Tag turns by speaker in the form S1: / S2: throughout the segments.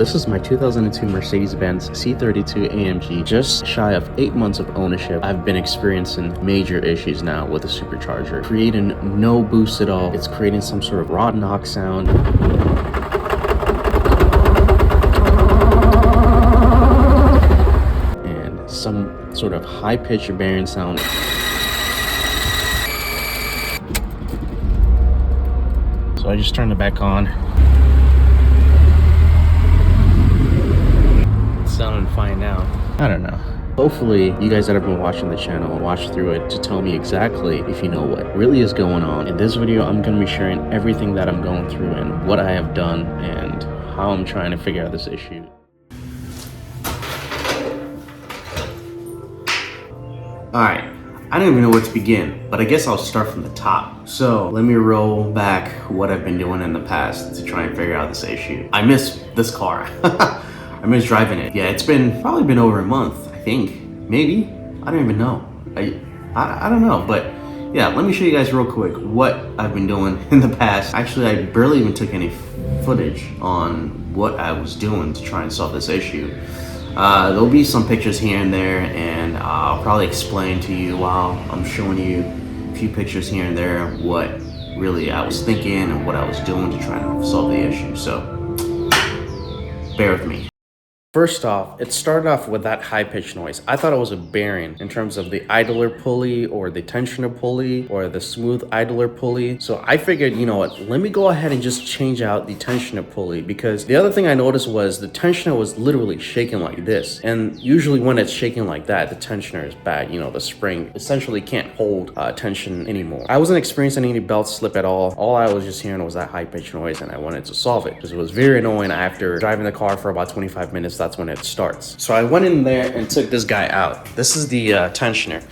S1: This is my 2002 Mercedes-Benz C32 AMG. Just shy of 8 months of ownership, I've been experiencing major issues now with the supercharger. Creating no boost at all. It's creating some sort of raw knock sound. And some sort of high-pitched bearing sound. So I just turned it back on. Sounding fine now. I don't know. Hopefully you guys that have been watching the channel watch through it to tell me exactly if you know what really is going on. In this video, I'm going to be sharing everything that I'm going through and what I have done and how I'm trying to figure out this issue. Alright, I don't even know where to begin, but I guess I'll start from the top. So let me roll back what I've been doing in the past to try and figure out this issue. I miss this car. I miss driving it. Yeah, it's probably been over a month, I think. Maybe. I don't even know. I don't know, but yeah, let me show you guys real quick what I've been doing in the past. Actually, I barely even took any footage on what I was doing to try and solve this issue. There'll be some pictures here and there, and I'll probably explain to you while I'm showing you a few pictures here and there what really I was thinking and what I was doing to try and solve the issue. So bear with me. First off, it started off with that high-pitched noise. I thought it was a bearing in terms of the idler pulley or the tensioner pulley or the smooth idler pulley. So I figured, you know what, let me go ahead and just change out the tensioner pulley, because the other thing I noticed was the tensioner was literally shaking like this. And usually when it's shaking like that, the tensioner is bad. You know, the spring essentially can't hold tension anymore. I wasn't experiencing any belt slip at all. All I was just hearing was that high-pitched noise, and I wanted to solve it because it was very annoying. After driving the car for about 25 minutes, that's when it starts. So I went in there and took this guy out. This is the tensioner,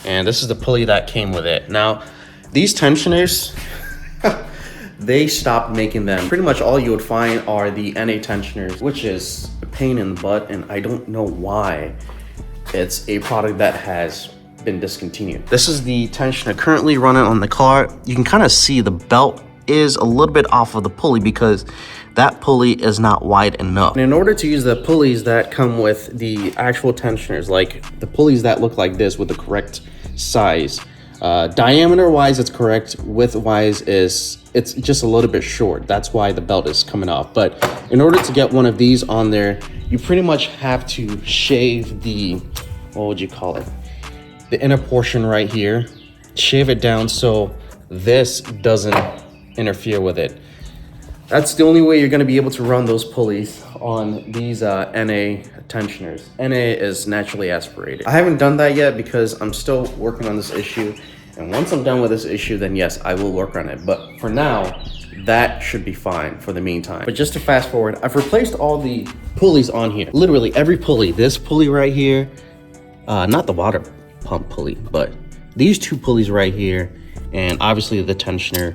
S1: and this is the pulley that came with it. Now, these tensioners, they stopped making them. Pretty much all you would find are the NA tensioners, which is a pain in the butt, and I don't know why it's a product that has been discontinued. This is the tensioner currently running on the car. You can kind of see the belt is a little bit off of the pulley because that pulley is not wide enough. And in order to use the pulleys that come with the actual tensioners, like the pulleys that look like this with the correct size, diameter wise it's correct, width wise it's just a little bit short. That's why the belt is coming off. But in order to get one of these on there, you pretty much have to shave the, what would you call it, the inner portion right here, shave it down so this doesn't interfere with it. That's the only way you're going to be able to run those pulleys on these NA tensioners. NA is naturally aspirated. I haven't done that yet because I'm still working on this issue. And once I'm done with this issue, then yes, I will work on it. But for now, that should be fine for the meantime. But just to fast forward, I've replaced all the pulleys on here. Literally every pulley. This pulley right here, not the water pump pulley, but these two pulleys right here, and obviously the tensioner,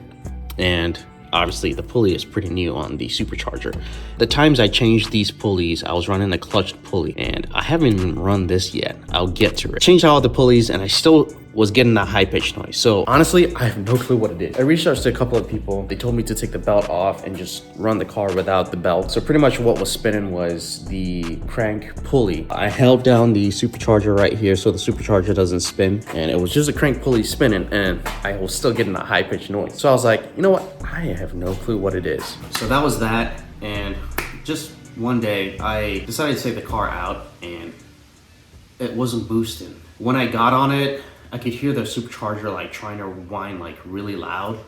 S1: and obviously the pulley is pretty new on the supercharger. The times I changed these pulleys, I was running a clutch pulley, and I haven't even run this yet. I'll get to it. Changed out all the pulleys, and I still was getting that high-pitched noise. So honestly, I have no clue what it is. I reached out to a couple of people. They told me to take the belt off and just run the car without the belt. So pretty much what was spinning was the crank pulley. I held down the supercharger right here so the supercharger doesn't spin, and it was just a crank pulley spinning, and I was still getting that high-pitched noise. So I was like, you know what? I have no clue what it is. So that was that, and just one day I decided to take the car out, and it wasn't boosting. When I got on it, I could hear the supercharger like trying to whine like really loud,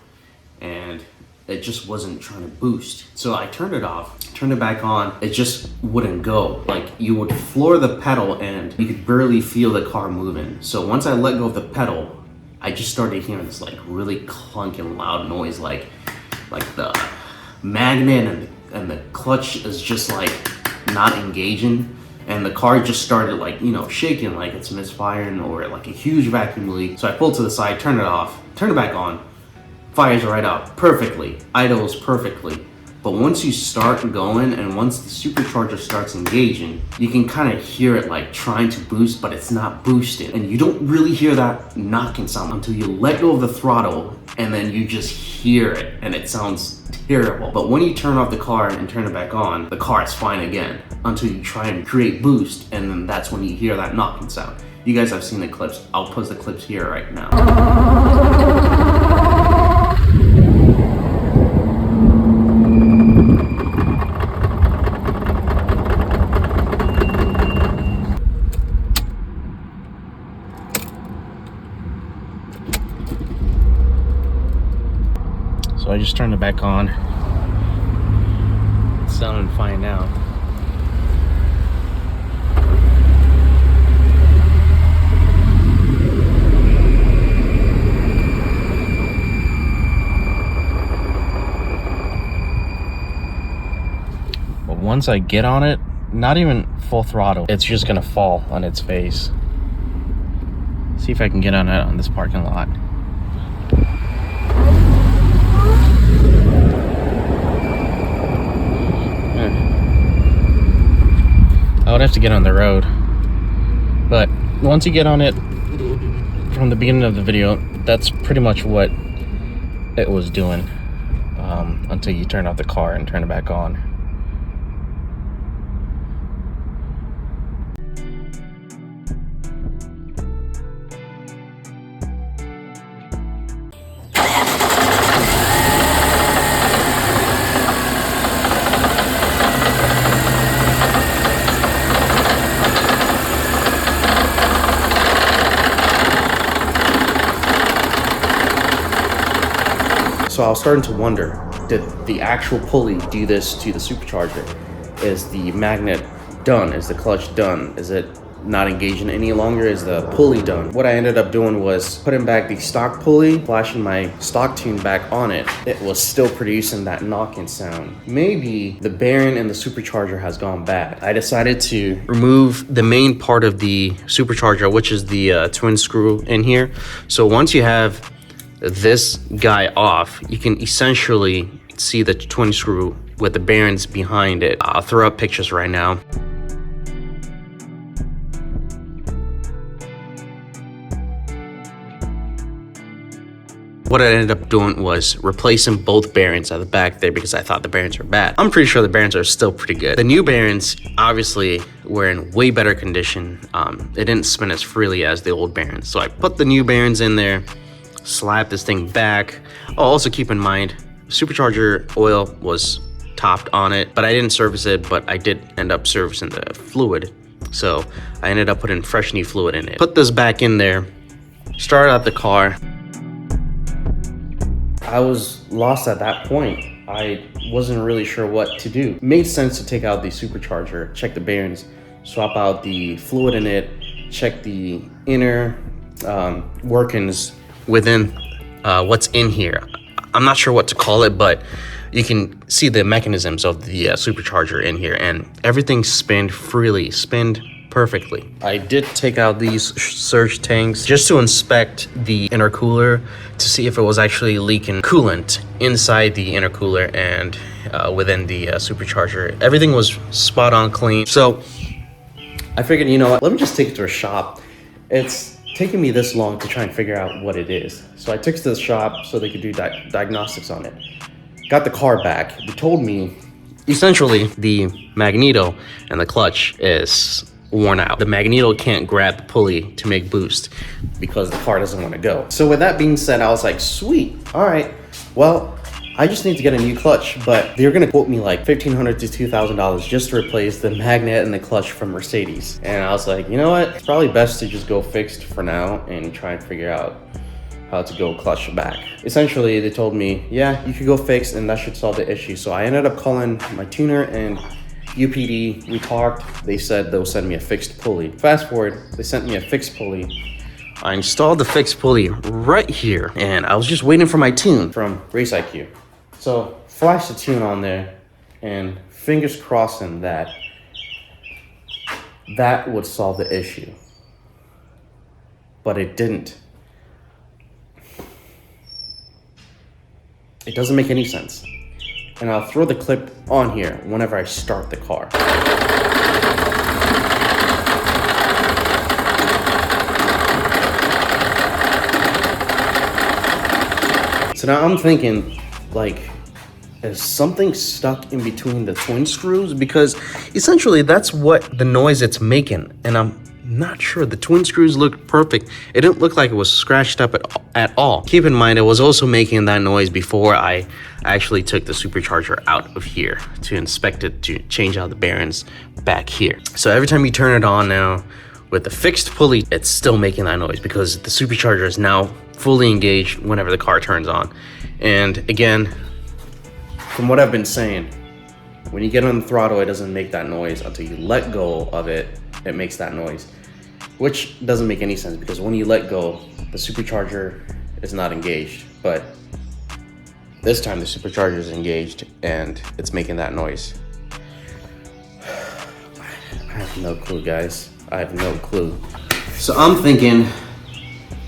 S1: and it just wasn't trying to boost. So I turned it off, turned it back on. It just wouldn't go. Like you would floor the pedal and you could barely feel the car moving. So once I let go of the pedal, I just started hearing this like really clunking loud noise, like the magnet and the clutch is just like not engaging. And the car just started like, you know, shaking like it's misfiring or like a huge vacuum leak. So I pulled to the side, turned it off, turned it back on, fires right up perfectly, idles perfectly. But once you start going and once the supercharger starts engaging, you can kind of hear it like trying to boost, but it's not boosted. And you don't really hear that knocking sound until you let go of the throttle, and then you just hear it and it sounds terrible. But when you turn off the car and turn it back on, the car is fine again until you try and create boost, and then that's when you hear that knocking sound. You guys have seen the clips. I'll post the clips here right now. So I just turned it back on. It's sounding fine now. But once I get on it, not even full throttle, it's just gonna fall on its face. See if I can get on it on this parking lot. I would have to get on the road, but once you get on it from the beginning of the video, that's pretty much what it was doing until you turn off the car and turn it back on. So I was starting to wonder, did the actual pulley do this to the supercharger? Is the magnet done? Is the clutch done? Is it not engaging any longer? Is the pulley done? What I ended up doing was putting back the stock pulley, flashing my stock tune back on it. It was still producing that knocking sound. Maybe the bearing in the supercharger has gone bad. I decided to remove the main part of the supercharger, which is the twin screw in here. So once you have this guy off, you can essentially see the twin screw with the bearings behind it. I'll throw up pictures right now. What I ended up doing was replacing both bearings at the back there because I thought the bearings were bad. I'm pretty sure the bearings are still pretty good. The new bearings obviously were in way better condition. It didn't spin as freely as the old bearings. So I put the new bearings in there, slap this thing back. Oh, also keep in mind, supercharger oil was topped on it, but I didn't service it, but I did end up servicing the fluid. So I ended up putting fresh new fluid in it. Put this back in there, started up the car. I was lost at that point. I wasn't really sure what to do. It made sense to take out the supercharger, check the bearings, swap out the fluid in it, check the inner workings within what's in here. I'm not sure what to call it, but you can see the mechanisms of the supercharger in here, and everything spinned freely, spinned perfectly. I did take out these surge tanks just to inspect the intercooler to see if it was actually leaking coolant inside the intercooler and within the supercharger. Everything was spot on clean. So I figured, you know what, let me just take it to a shop. It's taking me this long to try and figure out what it is. So I took it to the shop so they could do diagnostics on it. Got the car back. They told me essentially the magneto and the clutch is worn out. The magneto can't grab the pulley to make boost because the car doesn't want to go. So with that being said, I was like, sweet, all right, well, I just need to get a new clutch, but they're gonna quote me like $1,500 to $2,000 just to replace the magnet and the clutch from Mercedes. And I was like, you know what? It's probably best to just go fixed for now and try and figure out how to go clutch back. Essentially, they told me, yeah, you could go fixed and that should solve the issue. So I ended up calling my tuner and UPD. We talked. They said they'll send me a fixed pulley. Fast forward, they sent me a fixed pulley. I installed the fixed pulley right here, and I was just waiting for my tune from Race IQ. So flash the tune on there, and fingers crossing that would solve the issue. But it didn't. It doesn't make any sense. and I'll throw the clip on here whenever I start the car. So now I'm thinking, like, is something stuck in between the twin screws? Because essentially that's what the noise it's making, and I'm not sure. The twin screws look perfect. It didn't look like it was scratched up at all. Keep in mind, it was also making that noise before I actually took the supercharger out of here to inspect it, to change out the bearings back here. So every time you turn it on now with the fixed pulley, it's still making that noise because the supercharger is now fully engaged whenever the car turns on. And again, from what I've been saying, when you get on the throttle, it doesn't make that noise until you let go of it. It makes that noise, which doesn't make any sense because when you let go, the supercharger is not engaged. But this time the supercharger is engaged and it's making that noise. I have no clue, guys. I have no clue. So I'm thinking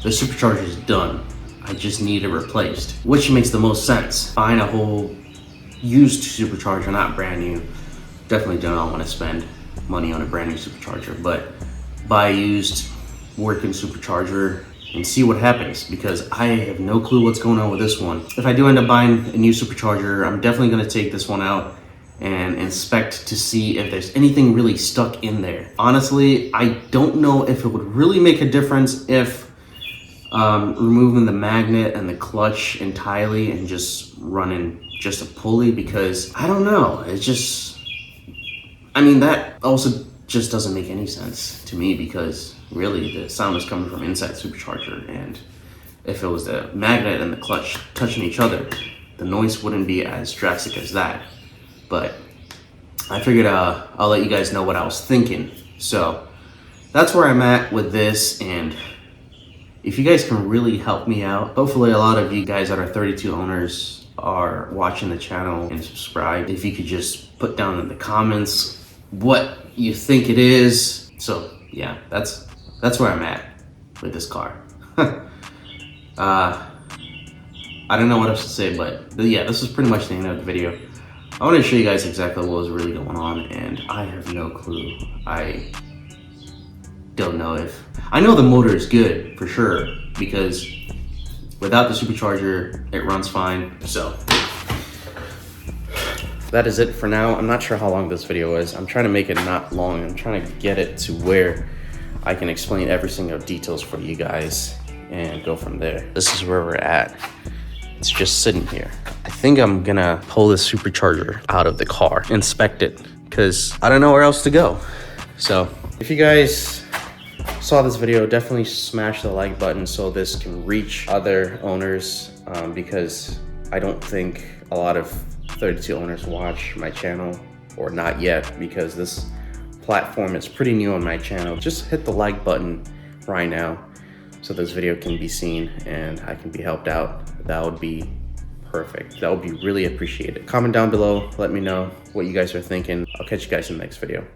S1: the supercharger is done. I just need it replaced, which makes the most sense. Buying a whole used supercharger, not brand new. Definitely do not want to spend money on a brand new supercharger, but buy a used working supercharger and see what happens, because I have no clue what's going on with this one. If I do end up buying a new supercharger, I'm definitely going to take this one out and inspect to see if there's anything really stuck in there. Honestly, I don't know if it would really make a difference if removing the magnet and the clutch entirely and just running just a pulley, because I don't know, it's just, I mean, that also just doesn't make any sense to me, because really the sound is coming from inside the supercharger, and if it was the magnet and the clutch touching each other, the noise wouldn't be as drastic as that. But I figured I'll let you guys know what I was thinking. So that's where I'm at with this, and if you guys can really help me out, hopefully a lot of you guys that are 32 owners are watching the channel and subscribe. If you could just put down in the comments what you think it is. So yeah, that's where I'm at with this car. I don't know what else to say, but yeah, this is pretty much the end of the video. I want to show you guys exactly what was really going on, and I have no clue. I don't know if, I know the motor is good for sure, because without the supercharger, it runs fine. So that is it for now. I'm not sure how long this video is. I'm trying to make it not long. I'm trying to get it to where I can explain every single details for you guys and go from there. This is where we're at. It's just sitting here. I think I'm gonna pull the supercharger out of the car, inspect it, because I don't know where else to go. So if you guys saw this video, definitely smash the like button so this can reach other owners, because I don't think a lot of 32 owners watch my channel, or not yet, because this platform is pretty new on my channel. Just hit the like button right now so this video can be seen and I can be helped out. That would be perfect. That would be really appreciated. Comment down below, let me know what you guys are thinking. I'll catch you guys in the next video.